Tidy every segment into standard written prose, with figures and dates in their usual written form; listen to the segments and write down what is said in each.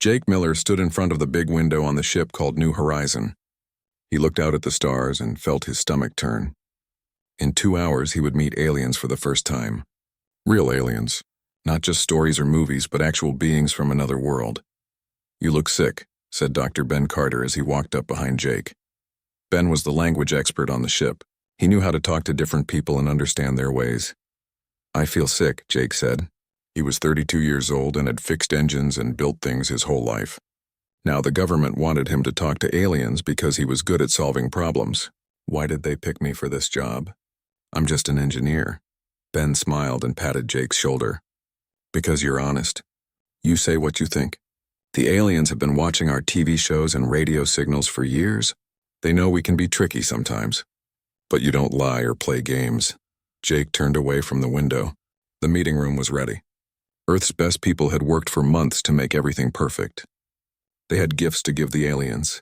Jake Miller stood in front of the big window on the ship called New Horizon. He looked out at the stars and felt his stomach turn. In 2 hours, he would meet aliens for the first time. Real aliens. Not just stories or movies, but actual beings from another world. "You look sick," said Dr. Ben Carter as he walked up behind Jake. Ben was the language expert on the ship. He knew how to talk to different people and understand their ways. "I feel sick," Jake said. He was 32 years old and had fixed engines and built things his whole life. Now the government wanted him to talk to aliens because he was good at solving problems. "Why did they pick me for this job?" "I'm just an engineer." Ben smiled and patted Jake's shoulder. "Because you're honest. You say what you think. The aliens have been watching our TV shows and radio signals for years. They know we can be tricky sometimes. But you don't lie or play games." Jake turned away from the window. The meeting room was ready. Earth's best people had worked for months to make everything perfect. They had gifts to give the aliens.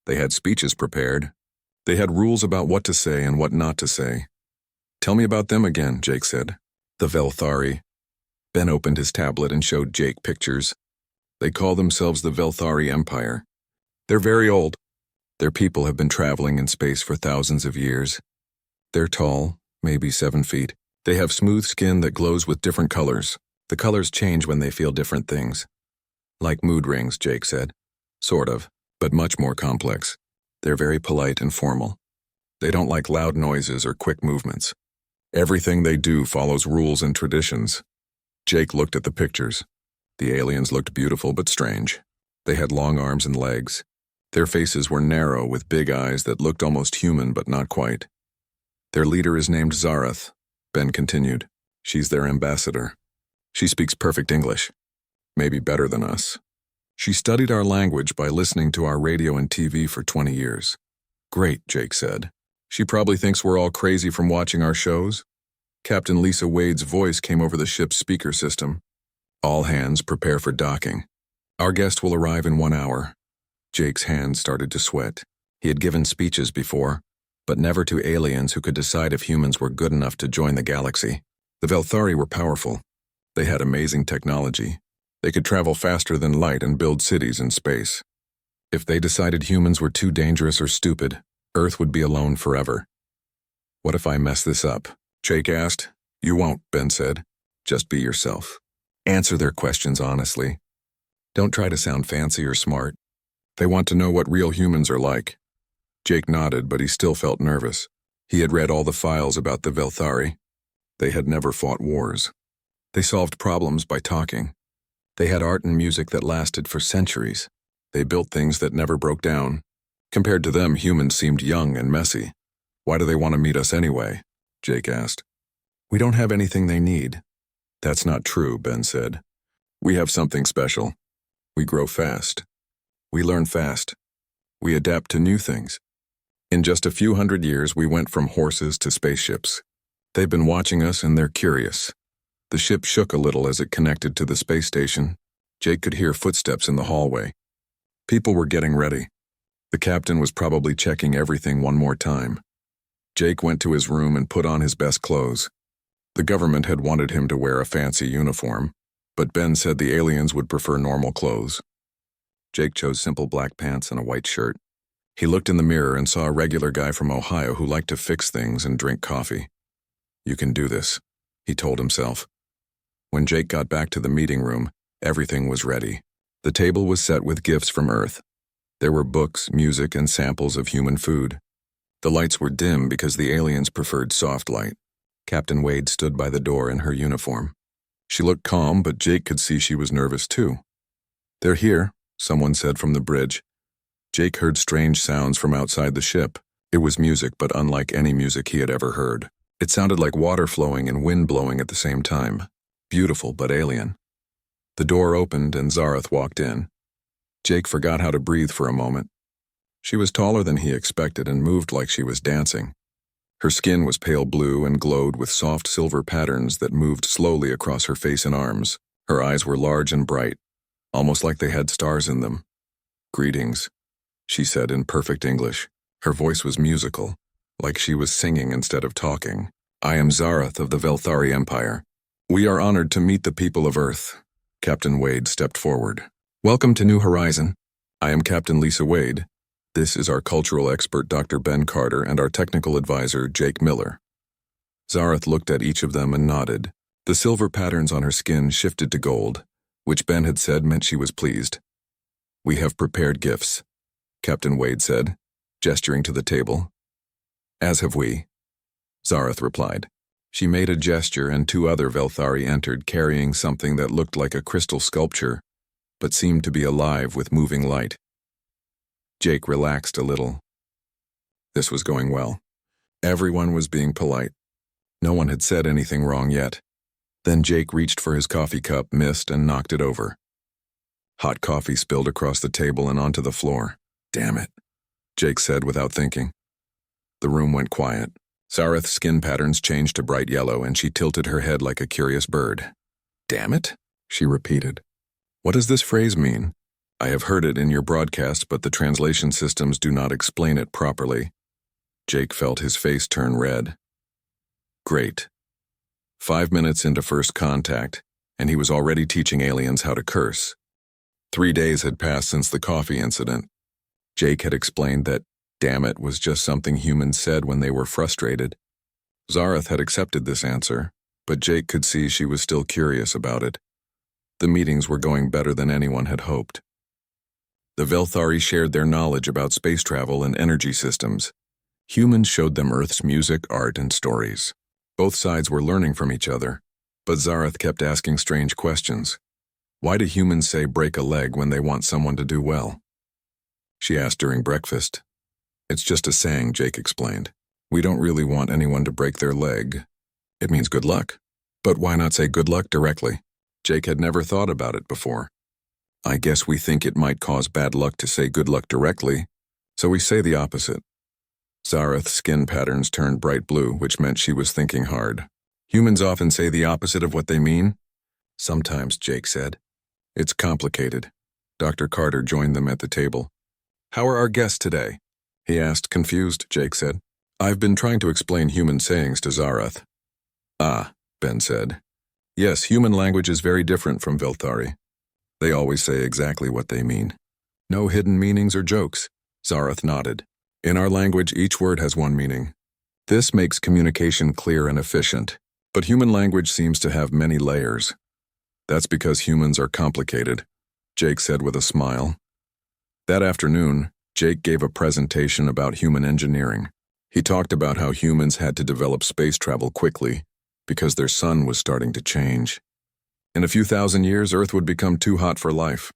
They had speeches prepared. They had rules about what to say and what not to say. "Tell me about them again," Jake said. "The Velthari." Ben opened his tablet and showed Jake pictures. They call themselves the Velthari Empire. They're very old. Their people have been traveling in space for thousands of years. They're tall, maybe 7 feet. They have smooth skin that glows with different colors. The colors change when they feel different things. "Like mood rings," Jake said. "Sort of, but much more complex. They're very polite and formal. They don't like loud noises or quick movements. Everything they do follows rules and traditions." Jake looked at the pictures. The aliens looked beautiful but strange. They had long arms and legs. Their faces were narrow with big eyes that looked almost human but not quite. "Their leader is named Zarath," Ben continued. "She's their ambassador. She speaks perfect English. Maybe better than us. She studied our language by listening to our radio and TV for 20 years. "Great," Jake said. "She probably thinks we're all crazy from watching our shows." Captain Lisa Wade's voice came over the ship's speaker system. "All hands prepare for docking. Our guest will arrive in 1 hour." Jake's hands started to sweat. He had given speeches before, but never to aliens who could decide if humans were good enough to join the galaxy. The Velthari were powerful. They had amazing technology. They could travel faster than light and build cities in space. If they decided humans were too dangerous or stupid, Earth would be alone forever. "What if I mess this up?" Jake asked. "You won't," Ben said. "Just be yourself. Answer their questions honestly. Don't try to sound fancy or smart. They want to know what real humans are like." Jake nodded, but he still felt nervous. He had read all the files about the Velthari. They had never fought wars. They solved problems by talking. They had art and music that lasted for centuries. They built things that never broke down. Compared to them, humans seemed young and messy. "Why do they want to meet us anyway?" Jake asked. "We don't have anything they need." "That's not true," Ben said. "We have something special. We grow fast. We learn fast. We adapt to new things. In just a few hundred years, we went from horses to spaceships. They've been watching us and they're curious." The ship shook a little as it connected to the space station. Jake could hear footsteps in the hallway. People were getting ready. The captain was probably checking everything one more time. Jake went to his room and put on his best clothes. The government had wanted him to wear a fancy uniform, but Ben said the aliens would prefer normal clothes. Jake chose simple black pants and a white shirt. He looked in the mirror and saw a regular guy from Ohio who liked to fix things and drink coffee. "You can do this," he told himself. When Jake got back to the meeting room, everything was ready. The table was set with gifts from Earth. There were books, music, and samples of human food. The lights were dim because the aliens preferred soft light. Captain Wade stood by the door in her uniform. She looked calm, but Jake could see she was nervous too. "They're here," someone said from the bridge. Jake heard strange sounds from outside the ship. It was music, but unlike any music he had ever heard. It sounded like water flowing and wind blowing at the same time. Beautiful, but alien. The door opened and Zarath walked in. Jake forgot how to breathe for a moment. She was taller than he expected and moved like she was dancing. Her skin was pale blue and glowed with soft silver patterns that moved slowly across her face and arms. Her eyes were large and bright, almost like they had stars in them. "Greetings," she said in perfect English. Her voice was musical, like she was singing instead of talking. "I am Zarath of the Velthari Empire. We are honored to meet the people of Earth." Captain Wade stepped forward. Welcome to New Horizon. I am Captain Lisa Wade. This is our cultural expert Dr. Ben Carter and our technical advisor Jake Miller. Zareth looked at each of them and nodded. The silver patterns on her skin shifted to gold, which Ben had said meant she was pleased. We have prepared gifts, Captain Wade said, gesturing to the table. As have we, Zareth replied. She made a gesture and two other Velthari entered carrying something that looked like a crystal sculpture, but seemed to be alive with moving light. Jake relaxed a little. This was going well. Everyone was being polite. No one had said anything wrong yet. Then Jake reached for his coffee cup, missed, and knocked it over. Hot coffee spilled across the table and onto the floor. Damn it, Jake said without thinking. The room went quiet. Zareth's skin patterns changed to bright yellow, and she tilted her head like a curious bird. Damn it, she repeated. What does this phrase mean? I have heard it in your broadcast, but the translation systems do not explain it properly. Jake felt his face turn red. Great. 5 minutes into first contact, and he was already teaching aliens how to curse. 3 days had passed since the coffee incident. Jake had explained that damn it was just something humans said when they were frustrated. Zareth had accepted this answer, but Jake could see she was still curious about it. The meetings were going better than anyone had hoped. The Velthari shared their knowledge about space travel and energy systems. Humans showed them Earth's music, art, and stories. Both sides were learning from each other, but Zareth kept asking strange questions. Why do humans say break a leg when they want someone to do well? She asked during breakfast. It's just a saying, Jake explained. We don't really want anyone to break their leg. It means good luck. But why not say good luck directly? Jake had never thought about it before. I guess we think it might cause bad luck to say good luck directly, so we say the opposite. Zareth's skin patterns turned bright blue, which meant she was thinking hard. Humans often say the opposite of what they mean. Sometimes, Jake said. It's complicated. Dr. Carter joined them at the table. How are our guests today? He asked, confused, Jake said. I've been trying to explain human sayings to Zareth. Ah, Ben said. Yes, human language is very different from Velthari. They always say exactly what they mean. No hidden meanings or jokes. Zareth nodded. In our language, each word has one meaning. This makes communication clear and efficient, but human language seems to have many layers. That's because humans are complicated, Jake said with a smile. That afternoon, Jake gave a presentation about human engineering. He talked about how humans had to develop space travel quickly because their sun was starting to change. In a few thousand years, Earth would become too hot for life.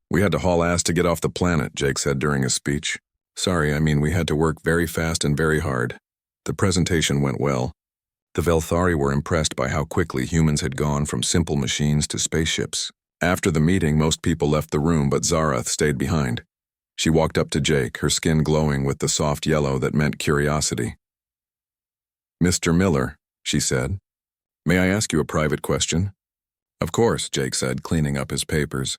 We had to haul ass to get off the planet, Jake said during his speech. Sorry, we had to work very fast and very hard. The presentation went well. The Velthari were impressed by how quickly humans had gone from simple machines to spaceships. After the meeting, most people left the room, but Zareth stayed behind. She walked up to Jake, her skin glowing with the soft yellow that meant curiosity. Mr. Miller, she said, may I ask you a private question? Of course, Jake said, cleaning up his papers.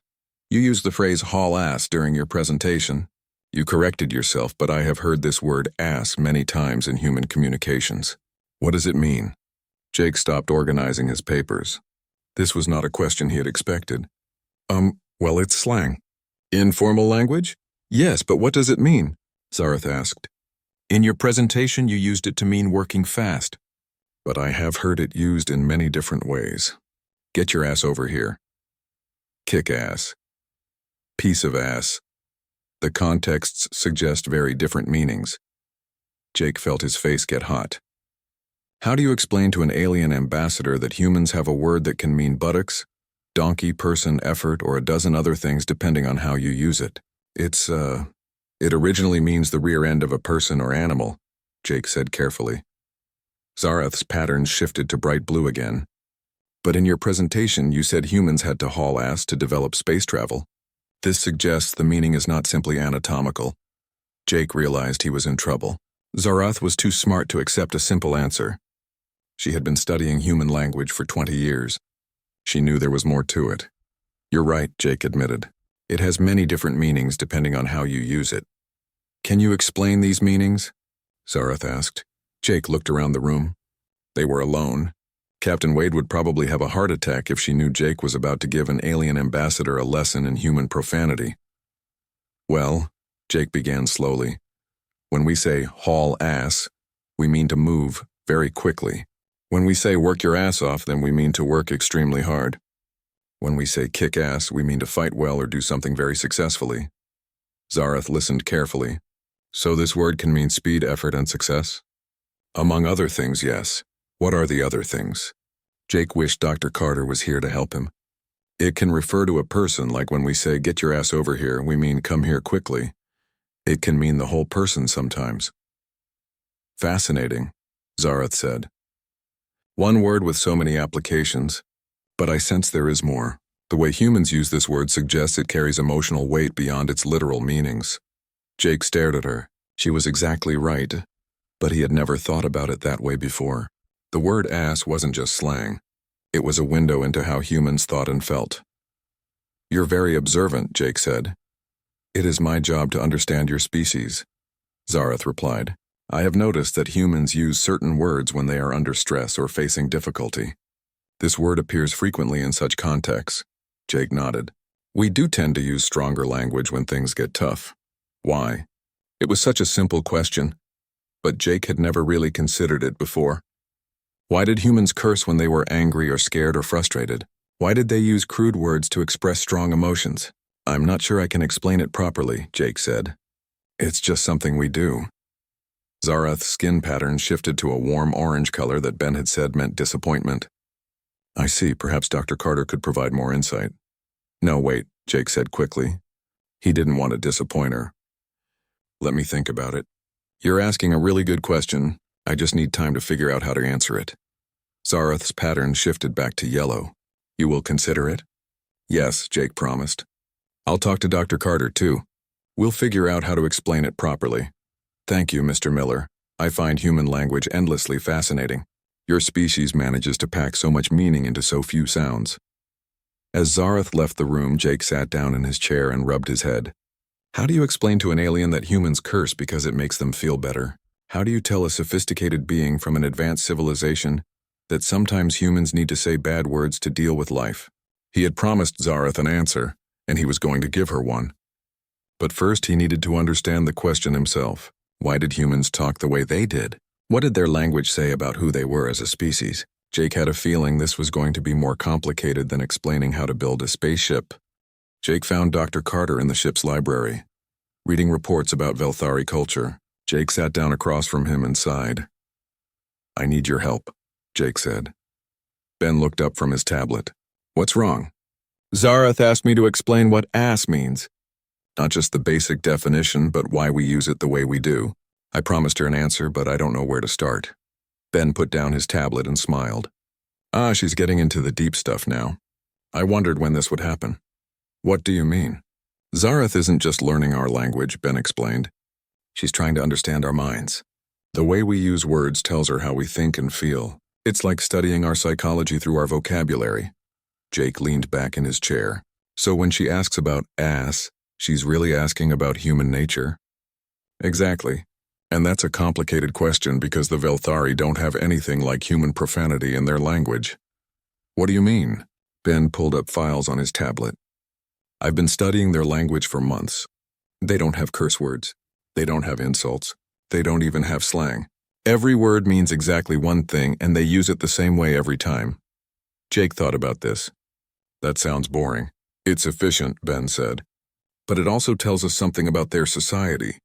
You used the phrase haul ass during your presentation. You corrected yourself, but I have heard this word ass many times in human communications. What does it mean? Jake stopped organizing his papers. This was not a question he had expected. Well, it's slang. Informal language? Yes, but what does it mean? Zareth asked. In your presentation, you used it to mean working fast. But I have heard it used in many different ways. Get your ass over here. Kick ass. Piece of ass. The contexts suggest very different meanings. Jake felt his face get hot. How do you explain to an alien ambassador that humans have a word that can mean buttocks, donkey, person, effort, or a dozen other things depending on how you use it? It originally means the rear end of a person or animal, Jake said carefully. Zareth's patterns shifted to bright blue again. But in your presentation, you said humans had to haul ass to develop space travel. This suggests the meaning is not simply anatomical. Jake realized he was in trouble. Zareth was too smart to accept a simple answer. She had been studying human language for 20 years. She knew there was more to it. You're right, Jake admitted. It has many different meanings depending on how you use it. Can you explain these meanings? Zareth asked. Jake looked around the room. They were alone. Captain Wade would probably have a heart attack if she knew Jake was about to give an alien ambassador a lesson in human profanity. Well, Jake began slowly, when we say haul ass, we mean to move very quickly. When we say work your ass off, then we mean to work extremely hard. When we say kick ass, we mean to fight well or do something very successfully. Zareth listened carefully. So this word can mean speed, effort, and success? Among other things, yes. What are the other things? Jake wished Dr. Carter was here to help him. It can refer to a person, like when we say get your ass over here, we mean come here quickly. It can mean the whole person sometimes. Fascinating, Zareth said. One word with so many applications, but I sense there is more. The way humans use this word suggests it carries emotional weight beyond its literal meanings. Jake stared at her. She was exactly right, but he had never thought about it that way before. The word ass wasn't just slang. It was a window into how humans thought and felt. You're very observant, Jake said. It is my job to understand your species, Zareth replied. I have noticed that humans use certain words when they are under stress or facing difficulty. This word appears frequently in such contexts. Jake nodded. We do tend to use stronger language when things get tough. Why? It was such a simple question, but Jake had never really considered it before. Why did humans curse when they were angry or scared or frustrated? Why did they use crude words to express strong emotions? I'm not sure I can explain it properly, Jake said. It's just something we do. Zareth's skin pattern shifted to a warm orange color that Ben had said meant disappointment. I see, perhaps Dr. Carter could provide more insight. No, wait, Jake said quickly. He didn't want to disappoint her. Let me think about it. You're asking a really good question. I just need time to figure out how to answer it. Zareth's pattern shifted back to yellow. You will consider it? Yes, Jake promised. I'll talk to Dr. Carter, too. We'll figure out how to explain it properly. Thank you, Mr. Miller. I find human language endlessly fascinating. Your species manages to pack so much meaning into so few sounds. As Zareth left the room, Jake sat down in his chair and rubbed his head. How do you explain to an alien that humans curse because it makes them feel better? How do you tell a sophisticated being from an advanced civilization that sometimes humans need to say bad words to deal with life? He had promised Zareth an answer, and he was going to give her one. But first he needed to understand the question himself. Why did humans talk the way they did? What did their language say about who they were as a species? Jake had a feeling this was going to be more complicated than explaining how to build a spaceship. Jake found Dr. Carter in the ship's library, reading reports about Velthari culture. Jake sat down across from him and sighed. I need your help, Jake said. Ben looked up from his tablet. What's wrong? Zareth asked me to explain what ass means. Not just the basic definition, but why we use it the way we do. I promised her an answer, but I don't know where to start. Ben put down his tablet and smiled. She's getting into the deep stuff now. I wondered when this would happen. What do you mean? Zareth isn't just learning our language, Ben explained. She's trying to understand our minds. The way we use words tells her how we think and feel. It's like studying our psychology through our vocabulary. Jake leaned back in his chair. So when she asks about ass, she's really asking about human nature? Exactly. And that's a complicated question because the Velthari don't have anything like human profanity in their language. What do you mean? Ben pulled up files on his tablet. I've been studying their language for months. They don't have curse words. They don't have insults. They don't even have slang. Every word means exactly one thing, and they use it the same way every time. Jake thought about this. That sounds boring. It's efficient, Ben said. But it also tells us something about their society.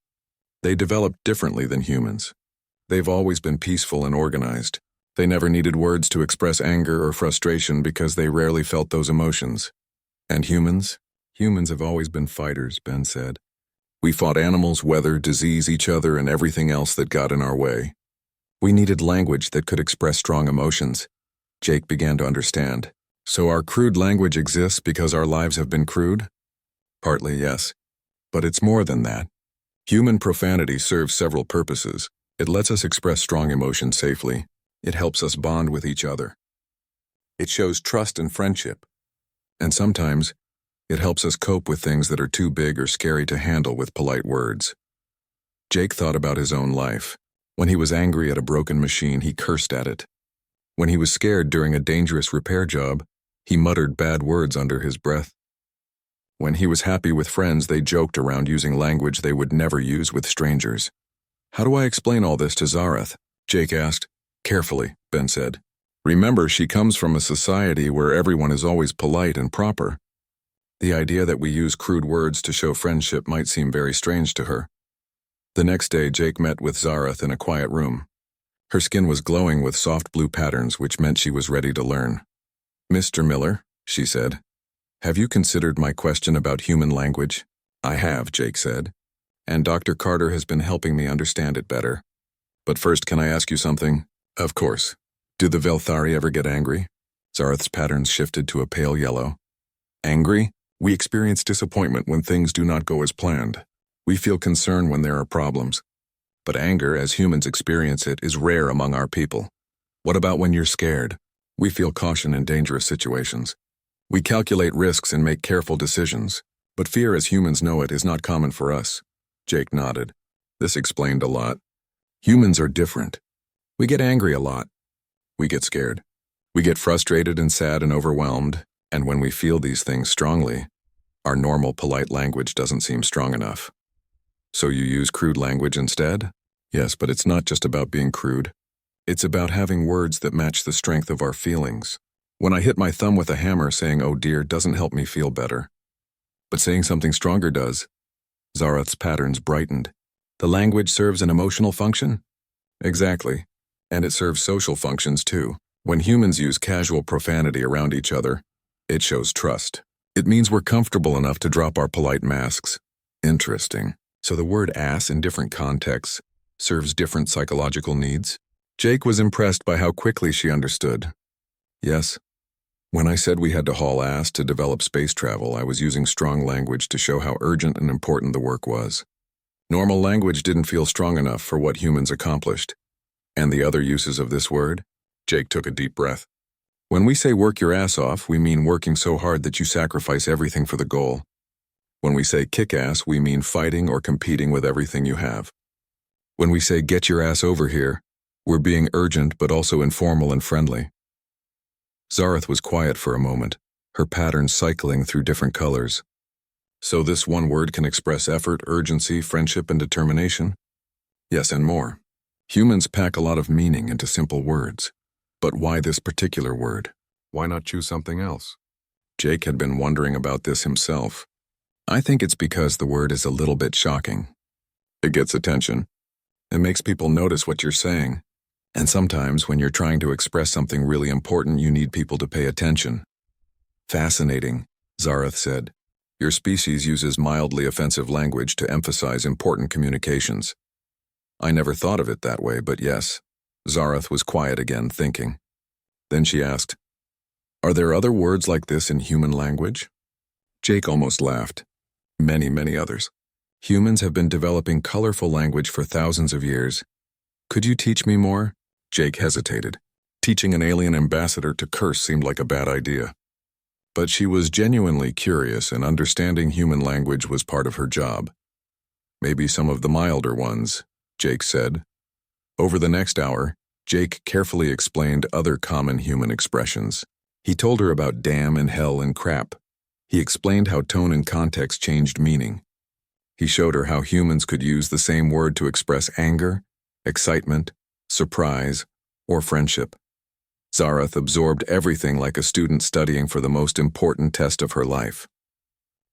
They developed differently than humans. They've always been peaceful and organized. They never needed words to express anger or frustration because they rarely felt those emotions. And humans? Humans have always been fighters, Ben said. We fought animals, weather, disease, each other, and everything else that got in our way. We needed language that could express strong emotions. Jake began to understand. So our crude language exists because our lives have been crude? Partly, yes. But it's more than that. Human profanity serves several purposes. It lets us express strong emotions safely. It helps us bond with each other. It shows trust and friendship. And sometimes, it helps us cope with things that are too big or scary to handle with polite words. Jake thought about his own life. When he was angry at a broken machine, he cursed at it. When he was scared during a dangerous repair job, he muttered bad words under his breath. When he was happy with friends, they joked around using language they would never use with strangers. How do I explain all this to Zareth? Jake asked. Carefully, Ben said. Remember, she comes from a society where everyone is always polite and proper. The idea that we use crude words to show friendship might seem very strange to her. The next day, Jake met with Zareth in a quiet room. Her skin was glowing with soft blue patterns, which meant she was ready to learn. Mr. Miller, she said, have you considered my question about human language? I have, Jake said, and Dr. Carter has been helping me understand it better. But first, can I ask you something? Of course. Do the Velthari ever get angry? Zareth's patterns shifted to a pale yellow. Angry? We experience disappointment when things do not go as planned. We feel concern when there are problems. But anger, as humans experience it, is rare among our people. What about when you're scared? We feel caution in dangerous situations. We calculate risks and make careful decisions, but fear as humans know it is not common for us. Jake nodded. This explained a lot. Humans are different. We get angry a lot. We get scared. We get frustrated and sad and overwhelmed, and when we feel these things strongly, our normal polite language doesn't seem strong enough. So you use crude language instead? Yes, but it's not just about being crude. It's about having words that match the strength of our feelings. When I hit my thumb with a hammer, saying, "Oh dear," doesn't help me feel better. But saying something stronger does. Zareth's patterns brightened. The language serves an emotional function? Exactly. And it serves social functions too. When humans use casual profanity around each other, it shows trust. It means we're comfortable enough to drop our polite masks. Interesting. So the word ass in different contexts serves different psychological needs? Jake was impressed by how quickly she understood. Yes. When I said we had to haul ass to develop space travel, I was using strong language to show how urgent and important the work was. Normal language didn't feel strong enough for what humans accomplished. And the other uses of this word? Jake took a deep breath. When we say work your ass off, we mean working so hard that you sacrifice everything for the goal. When we say kick ass, we mean fighting or competing with everything you have. When we say get your ass over here, we're being urgent but also informal and friendly. Zareth was quiet for a moment, her patterns cycling through different colors. So this one word can express effort, urgency, friendship, and determination? Yes, and more. Humans pack a lot of meaning into simple words. But why this particular word? Why not choose something else? Jake had been wondering about this himself. I think it's because the word is a little bit shocking. It gets attention. It makes people notice what you're saying. And sometimes when you're trying to express something really important, you need people to pay attention. Fascinating, Zareth said. Your species uses mildly offensive language to emphasize important communications. I never thought of it that way, but yes. Zareth was quiet again, thinking. Then she asked, are there other words like this in human language? Jake almost laughed. Many, many others. Humans have been developing colorful language for thousands of years. Could you teach me more? Jake hesitated. Teaching an alien ambassador to curse seemed like a bad idea. But she was genuinely curious, and understanding human language was part of her job. Maybe some of the milder ones, Jake said. Over the next hour, Jake carefully explained other common human expressions. He told her about damn and hell and crap. He explained how tone and context changed meaning. He showed her how humans could use the same word to express anger, excitement, surprise, or friendship. Zareth absorbed everything like a student studying for the most important test of her life.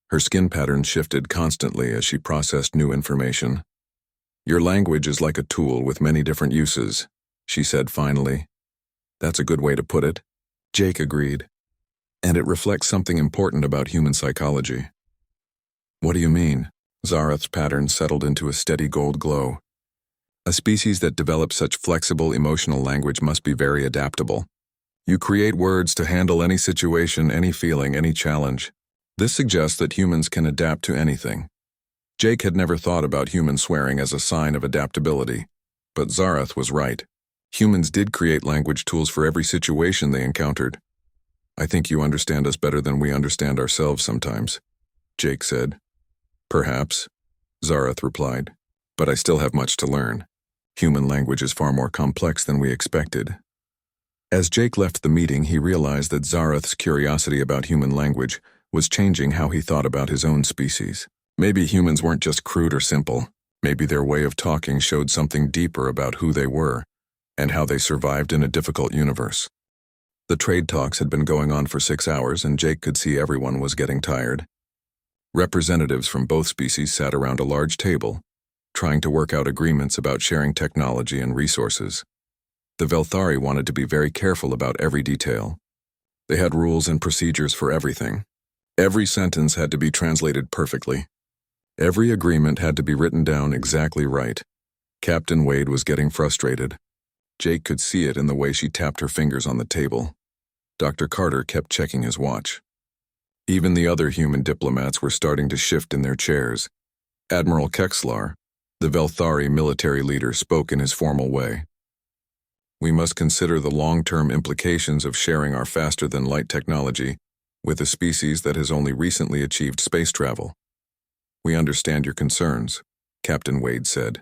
Her skin patterns shifted constantly as she processed new information. Your language is like a tool with many different uses, she said finally. That's a good way to put it. Jake agreed. And it reflects something important about human psychology. What do you mean? Zareth's pattern settled into a steady gold glow. A species that develops such flexible emotional language must be very adaptable. You create words to handle any situation, any feeling, any challenge. This suggests that humans can adapt to anything. Jake had never thought about human swearing as a sign of adaptability. But Zareth was right. Humans did create language tools for every situation they encountered. I think you understand us better than we understand ourselves sometimes, Jake said. Perhaps, Zareth replied, but I still have much to learn. Human language is far more complex than we expected. As Jake left the meeting, he realized that Zarath's curiosity about human language was changing how he thought about his own species. Maybe humans weren't just crude or simple. Maybe their way of talking showed something deeper about who they were and how they survived in a difficult universe. The trade talks had been going on for 6 hours, and Jake could see everyone was getting tired. Representatives from both species sat around a large table, trying to work out agreements about sharing technology and resources. The Velthari wanted to be very careful about every detail. They had rules and procedures for everything. Every sentence had to be translated perfectly. Every agreement had to be written down exactly right. Captain Wade was getting frustrated. Jake could see it in the way she tapped her fingers on the table. Dr. Carter kept checking his watch. Even the other human diplomats were starting to shift in their chairs. Admiral Kexlar, the Velthari military leader, spoke in his formal way. We must consider the long-term implications of sharing our faster-than-light technology with a species that has only recently achieved space travel. We understand your concerns, Captain Wade said,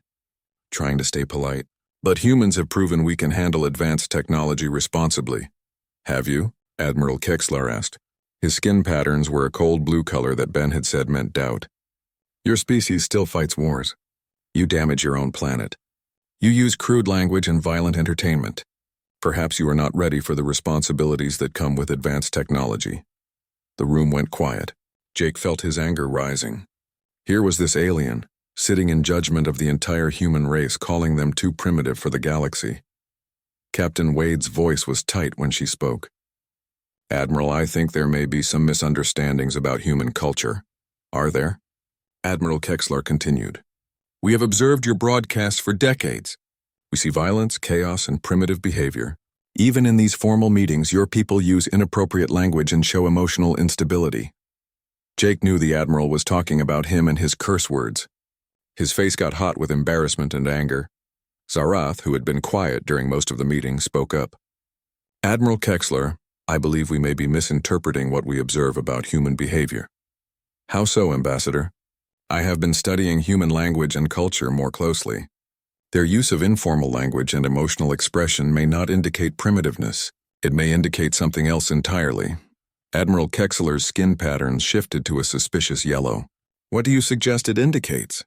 trying to stay polite. But humans have proven we can handle advanced technology responsibly. Have you? Admiral Kexlar asked. His skin patterns were a cold blue color that Ben had said meant doubt. Your species still fights wars. You damage your own planet. You use crude language and violent entertainment. Perhaps you are not ready for the responsibilities that come with advanced technology. The room went quiet. Jake felt his anger rising. Here was this alien, sitting in judgment of the entire human race, calling them too primitive for the galaxy. Captain Wade's voice was tight when she spoke. Admiral, I think there may be some misunderstandings about human culture. Are there? Admiral Kexlar continued. We have observed your broadcasts for decades. We see violence, chaos, and primitive behavior. Even in these formal meetings, your people use inappropriate language and show emotional instability. Jake knew the Admiral was talking about him and his curse words. His face got hot with embarrassment and anger. Zarath, who had been quiet during most of the meeting, spoke up. Admiral Kexlar, I believe we may be misinterpreting what we observe about human behavior. How so, Ambassador? I have been studying human language and culture more closely. Their use of informal language and emotional expression may not indicate primitiveness. It may indicate something else entirely. Admiral Kexlar's skin patterns shifted to a suspicious yellow. What do you suggest it indicates?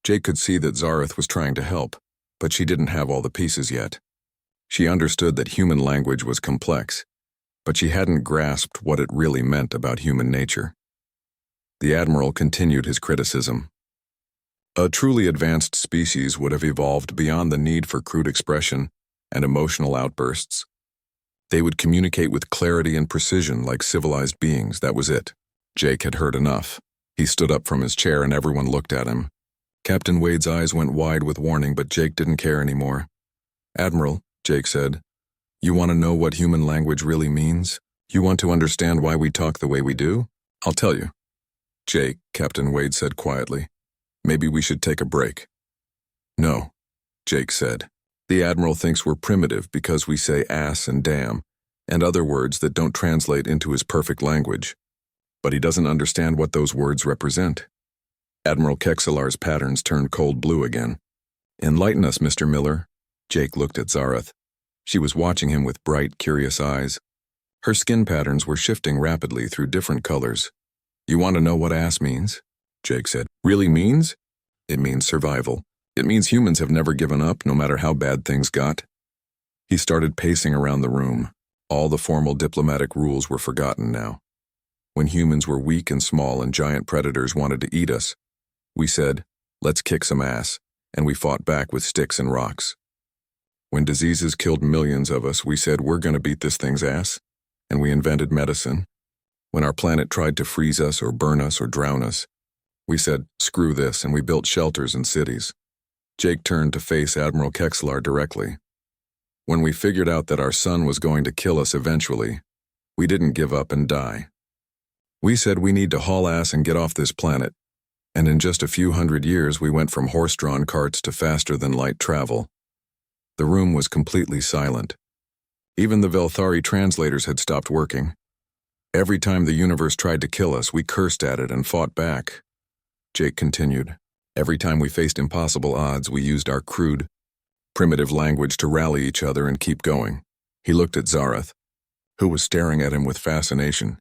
Jake could see that Zarath was trying to help, but she didn't have all the pieces yet. She understood that human language was complex, but she hadn't grasped what it really meant about human nature. The Admiral continued his criticism. A truly advanced species would have evolved beyond the need for crude expression and emotional outbursts. They would communicate with clarity and precision like civilized beings, that was it. Jake had heard enough. He stood up from his chair and everyone looked at him. Captain Wade's eyes went wide with warning, but Jake didn't care anymore. Admiral, Jake said, you want to know what human language really means? You want to understand why we talk the way we do? I'll tell you. Jake, Captain Wade said quietly, maybe we should take a break. No, Jake said. The Admiral thinks we're primitive because we say ass and damn, and other words that don't translate into his perfect language. But he doesn't understand what those words represent. Admiral Kexlar's patterns turned cold blue again. Enlighten us, Mr. Miller. Jake looked at Zarath. She was watching him with bright, curious eyes. Her skin patterns were shifting rapidly through different colors. You want to know what ass means? Jake said. Really means? It means survival. It means humans have never given up, no matter how bad things got. He started pacing around the room. All the formal diplomatic rules were forgotten now. When humans were weak and small and giant predators wanted to eat us, we said, let's kick some ass, and we fought back with sticks and rocks. When diseases killed millions of us, we said, we're going to beat this thing's ass, and we invented medicine. When our planet tried to freeze us or burn us or drown us, we said, screw this, and we built shelters and cities. Jake turned to face Admiral Kexlar directly. When we figured out that our sun was going to kill us eventually, we didn't give up and die. We said we need to haul ass and get off this planet, and in just a few hundred years we went from horse-drawn carts to faster-than-light travel. The room was completely silent. Even the Velthari translators had stopped working. Every time the universe tried to kill us, we cursed at it and fought back. Jake continued. Every time we faced impossible odds, we used our crude, primitive language to rally each other and keep going. He looked at Zarath, who was staring at him with fascination.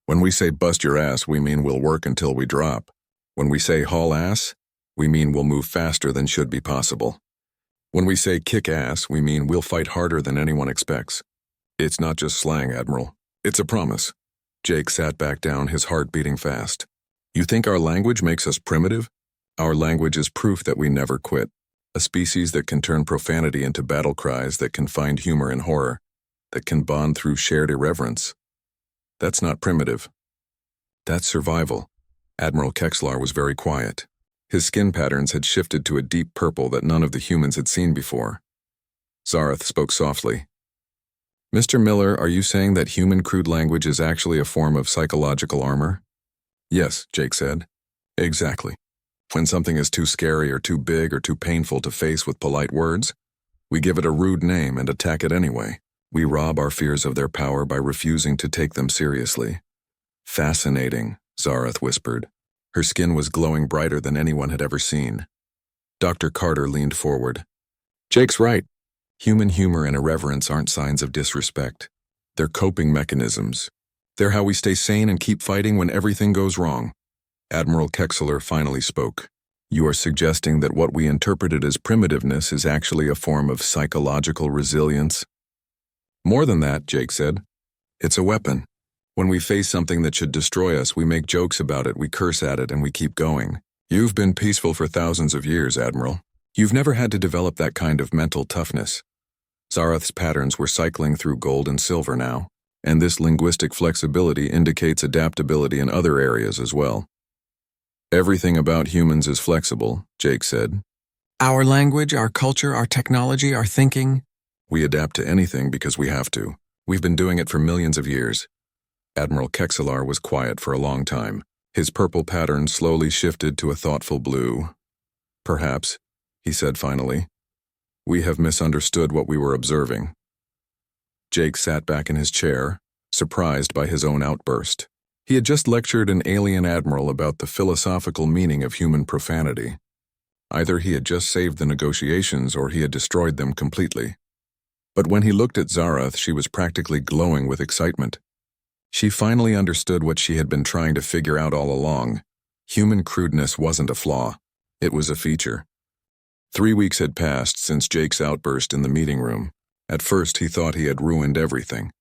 When we say bust your ass, we mean we'll work until we drop. When we say haul ass, we mean we'll move faster than should be possible. When we say kick ass, we mean we'll fight harder than anyone expects. It's not just slang, Admiral. It's a promise. Jake sat back down, his heart beating fast. You think our language makes us primitive? Our language is proof that we never quit. A species that can turn profanity into battle cries, that can find humor in horror, that can bond through shared irreverence. That's not primitive. That's survival. Admiral Kexlar was very quiet. His skin patterns had shifted to a deep purple that none of the humans had seen before. Zarath spoke softly. Mr. Miller, are you saying that human crude language is actually a form of psychological armor? Yes, Jake said. Exactly. When something is too scary or too big or too painful to face with polite words, we give it a rude name and attack it anyway. We rob our fears of their power by refusing to take them seriously. Fascinating, Zarath whispered. Her skin was glowing brighter than anyone had ever seen. Dr. Carter leaned forward. Jake's right. Human humor and irreverence aren't signs of disrespect. They're coping mechanisms. They're how we stay sane and keep fighting when everything goes wrong. Admiral Kexler finally spoke. You are suggesting that what we interpreted as primitiveness is actually a form of psychological resilience? More than that, Jake said. It's a weapon. When we face something that should destroy us, we make jokes about it, we curse at it, and we keep going. You've been peaceful for thousands of years, Admiral. You've never had to develop that kind of mental toughness. Zarath's patterns were cycling through gold and silver now, and this linguistic flexibility indicates adaptability in other areas as well. Everything about humans is flexible, Jake said. Our language, our culture, our technology, our thinking. We adapt to anything because we have to. We've been doing it for millions of years. Admiral Kexlar was quiet for a long time. His purple pattern slowly shifted to a thoughtful blue. Perhaps, he said finally, we have misunderstood what we were observing. Jake sat back in his chair, surprised by his own outburst. He had just lectured an alien admiral about the philosophical meaning of human profanity. Either he had just saved the negotiations or he had destroyed them completely. But when he looked at Zarath, she was practically glowing with excitement. She finally understood what she had been trying to figure out all along. Human crudeness wasn't a flaw. It was a feature. 3 weeks had passed since Jake's outburst in the meeting room. At first, he thought he had ruined everything.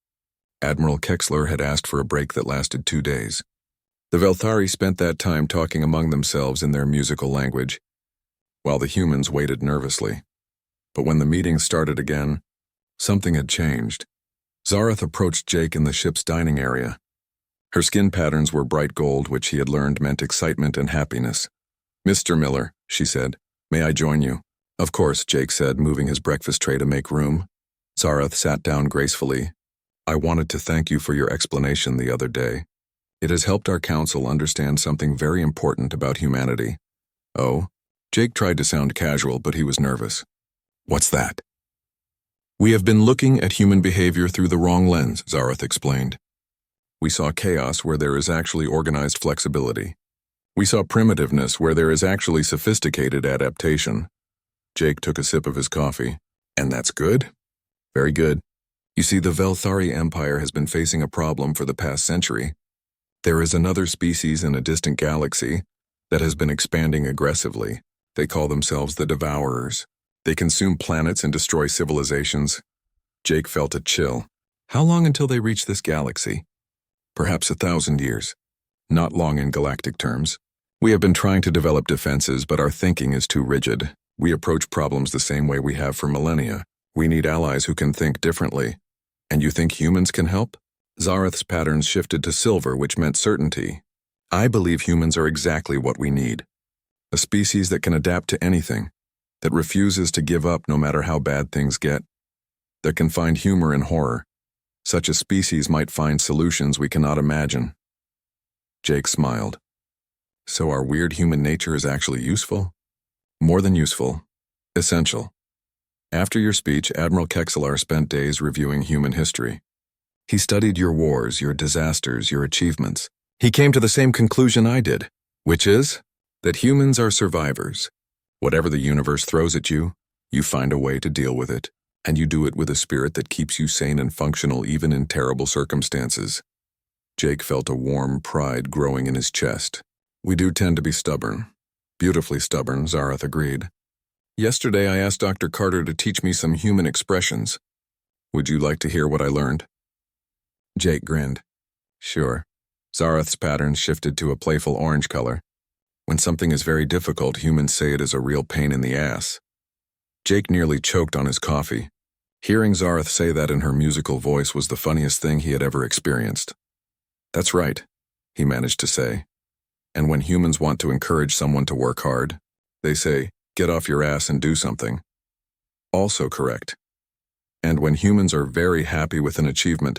Admiral Kexler had asked for a break that lasted 2 days. The Velthari spent that time talking among themselves in their musical language, while the humans waited nervously. But when the meeting started again, something had changed. Zarath approached Jake in the ship's dining area. Her skin patterns were bright gold, which he had learned meant excitement and happiness. Mr. Miller, she said, may I join you? Of course, Jake said, moving his breakfast tray to make room. Zarath sat down gracefully. I wanted to thank you for your explanation the other day. It has helped our council understand something very important about humanity. Oh? Jake tried to sound casual, but he was nervous. What's that? We have been looking at human behavior through the wrong lens, Zarath explained. We saw chaos where there is actually organized flexibility. We saw primitiveness where there is actually sophisticated adaptation. Jake took a sip of his coffee. And that's good? Very good. You see, the Velthari Empire has been facing a problem for the past century. There is another species in a distant galaxy that has been expanding aggressively. They call themselves the Devourers. They consume planets and destroy civilizations. Jake felt a chill. How long until they reach this galaxy? Perhaps 1,000 years. Not long in galactic terms. We have been trying to develop defenses, but our thinking is too rigid. We approach problems the same way we have for millennia. We need allies who can think differently. And you think humans can help? Zarath's patterns shifted to silver, which meant certainty. I believe humans are exactly what we need. A species that can adapt to anything, that refuses to give up no matter how bad things get, that can find humor in horror. Such a species might find solutions we cannot imagine. Jake smiled. So our weird human nature is actually useful? More than useful. Essential. After your speech, Admiral Kexlar spent days reviewing human history. He studied your wars, your disasters, your achievements. He came to the same conclusion I did, which is that humans are survivors. Whatever the universe throws at you, you find a way to deal with it. And you do it with a spirit that keeps you sane and functional even in terrible circumstances. Jake felt a warm pride growing in his chest. We do tend to be stubborn. Beautifully stubborn, Zareth agreed. Yesterday I asked Dr. Carter to teach me some human expressions. Would you like to hear what I learned? Jake grinned. Sure. Zareth's patterns shifted to a playful orange color. When something is very difficult, humans say it is a real pain in the ass. Jake nearly choked on his coffee. Hearing Zareth say that in her musical voice was the funniest thing he had ever experienced. That's right, he managed to say. And when humans want to encourage someone to work hard, they say, get off your ass and do something. Also correct. And when humans are very happy with an achievement,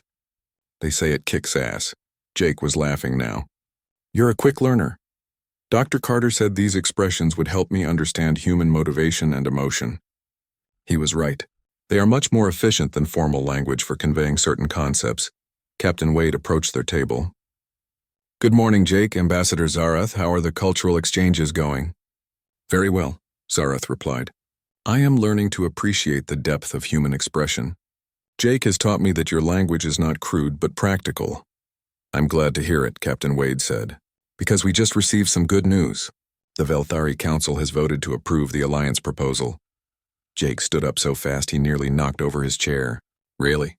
they say it kicks ass. Jake was laughing now. You're a quick learner. Dr. Carter said these expressions would help me understand human motivation and emotion. He was right. They are much more efficient than formal language for conveying certain concepts. Captain Wade approached their table. Good morning, Jake, Ambassador Zareth. How are the cultural exchanges going? Very well, Zareth replied. I am learning to appreciate the depth of human expression. Jake has taught me that your language is not crude but practical. I'm glad to hear it, Captain Wade said, because we just received some good news. The Velthari Council has voted to approve the alliance proposal. Jake stood up so fast he nearly knocked over his chair. Really?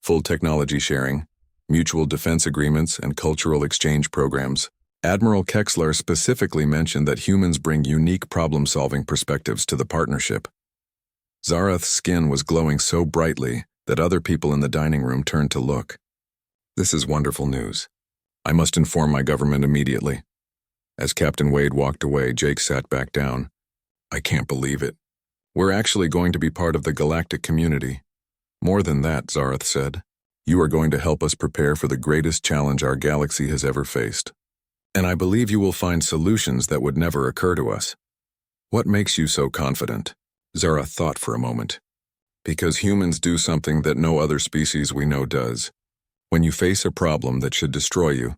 Full technology sharing, mutual defense agreements, and cultural exchange programs. Admiral Kexler specifically mentioned that humans bring unique problem-solving perspectives to the partnership. Zareth's skin was glowing so brightly that other people in the dining room turned to look. This is wonderful news. I must inform my government immediately. As Captain Wade walked away, Jake sat back down. I can't believe it. We're actually going to be part of the galactic community. More than that, Zareth said. You are going to help us prepare for the greatest challenge our galaxy has ever faced. And I believe you will find solutions that would never occur to us. What makes you so confident? Zareth thought for a moment. Because humans do something that no other species we know does. When you face a problem that should destroy you,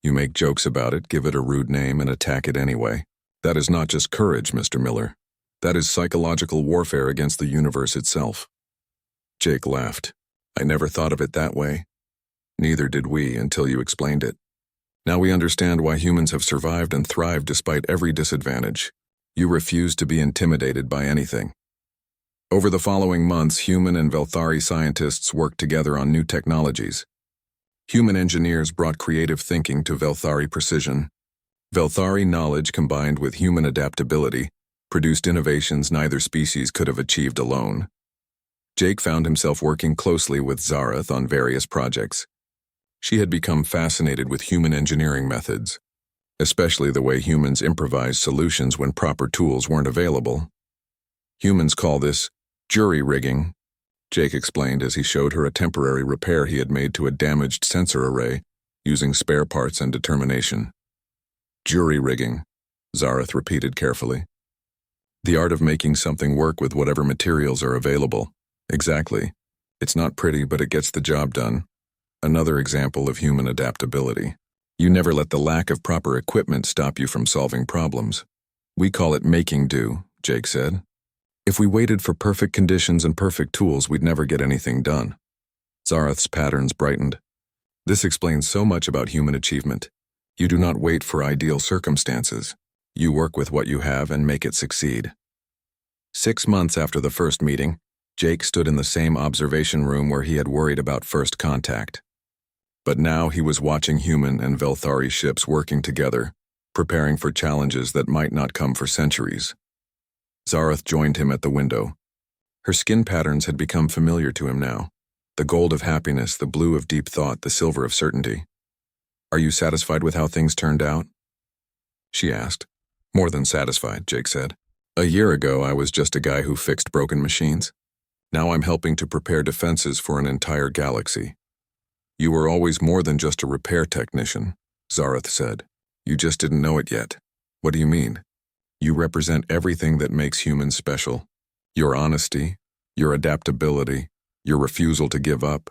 you make jokes about it, give it a rude name, and attack it anyway. That is not just courage, Mr. Miller. That is psychological warfare against the universe itself. Jake laughed. I never thought of it that way. Neither did we until you explained it. Now we understand why humans have survived and thrived despite every disadvantage. You refuse to be intimidated by anything. Over the following months, human and Velthari scientists worked together on new technologies. Human engineers brought creative thinking to Velthari precision. Velthari knowledge combined with human adaptability produced innovations neither species could have achieved alone. Jake found himself working closely with Zareth on various projects. She had become fascinated with human engineering methods, especially the way humans improvise solutions when proper tools weren't available. Humans call this jury rigging, Jake explained as he showed her a temporary repair he had made to a damaged sensor array using spare parts and determination. Jury rigging, Zareth repeated carefully. The art of making something work with whatever materials are available. Exactly. It's not pretty, but it gets the job done. Another example of human adaptability. You never let the lack of proper equipment stop you from solving problems. We call it making do, Jake said. If we waited for perfect conditions and perfect tools, we'd never get anything done. Zareth's patterns brightened. This explains so much about human achievement. You do not wait for ideal circumstances. You work with what you have and make it succeed. 6 months after the first meeting, Jake stood in the same observation room where he had worried about first contact. But now he was watching human and Velthari ships working together, preparing for challenges that might not come for centuries. Zareth joined him at the window. Her skin patterns had become familiar to him now. The gold of happiness, the blue of deep thought, the silver of certainty. Are you satisfied with how things turned out? She asked. More than satisfied, Jake said. A year ago, I was just a guy who fixed broken machines. Now I'm helping to prepare defenses for an entire galaxy. You were always more than just a repair technician, Zareth said. You just didn't know it yet. What do you mean? You represent everything that makes humans special. Your honesty, your adaptability, your refusal to give up,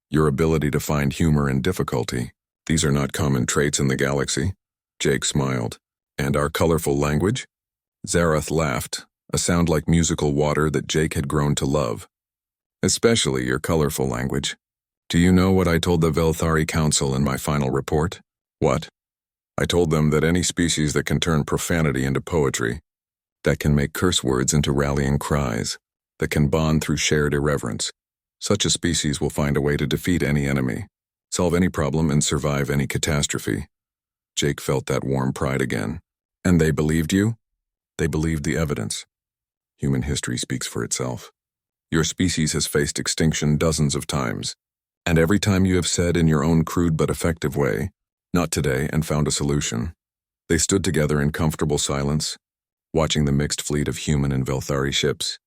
your ability to find humor in difficulty. These are not common traits in the galaxy. Jake smiled. And our colorful language? Zareth laughed, a sound like musical water that Jake had grown to love. Especially your colorful language. Do you know what I told the Velthari Council in my final report? What? I told them that any species that can turn profanity into poetry, that can make curse words into rallying cries, that can bond through shared irreverence, such a species will find a way to defeat any enemy, solve any problem, and survive any catastrophe. Jake felt that warm pride again. And they believed you? They believed the evidence. Human history speaks for itself. Your species has faced extinction dozens of times, and every time you have said in your own crude but effective way, "Not today," and found a solution. They stood together in comfortable silence, watching the mixed fleet of human and Velthari ships.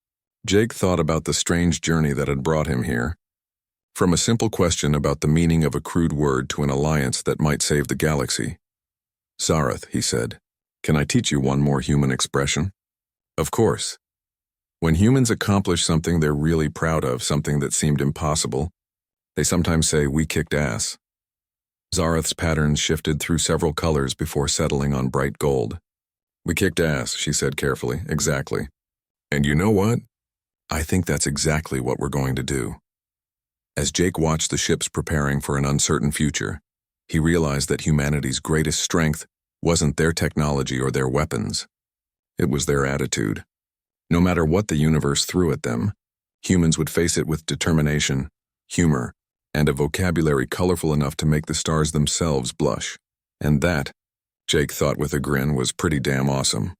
Jake thought about the strange journey that had brought him here. From a simple question about the meaning of a crude word to an alliance that might save the galaxy. "Zarath," he said, "can I teach you one more human expression?" Of course. When humans accomplish something they're really proud of, something that seemed impossible, they sometimes say, "We kicked ass." Zarath's patterns shifted through several colors before settling on bright gold. "We kicked ass," she said carefully. "Exactly. And you know what? I think that's exactly what we're going to do." As Jake watched the ships preparing for an uncertain future, he realized that humanity's greatest strength wasn't their technology or their weapons. It was their attitude. No matter what the universe threw at them, humans would face it with determination, humor, and a vocabulary colorful enough to make the stars themselves blush. And that, Jake thought with a grin, was pretty damn awesome.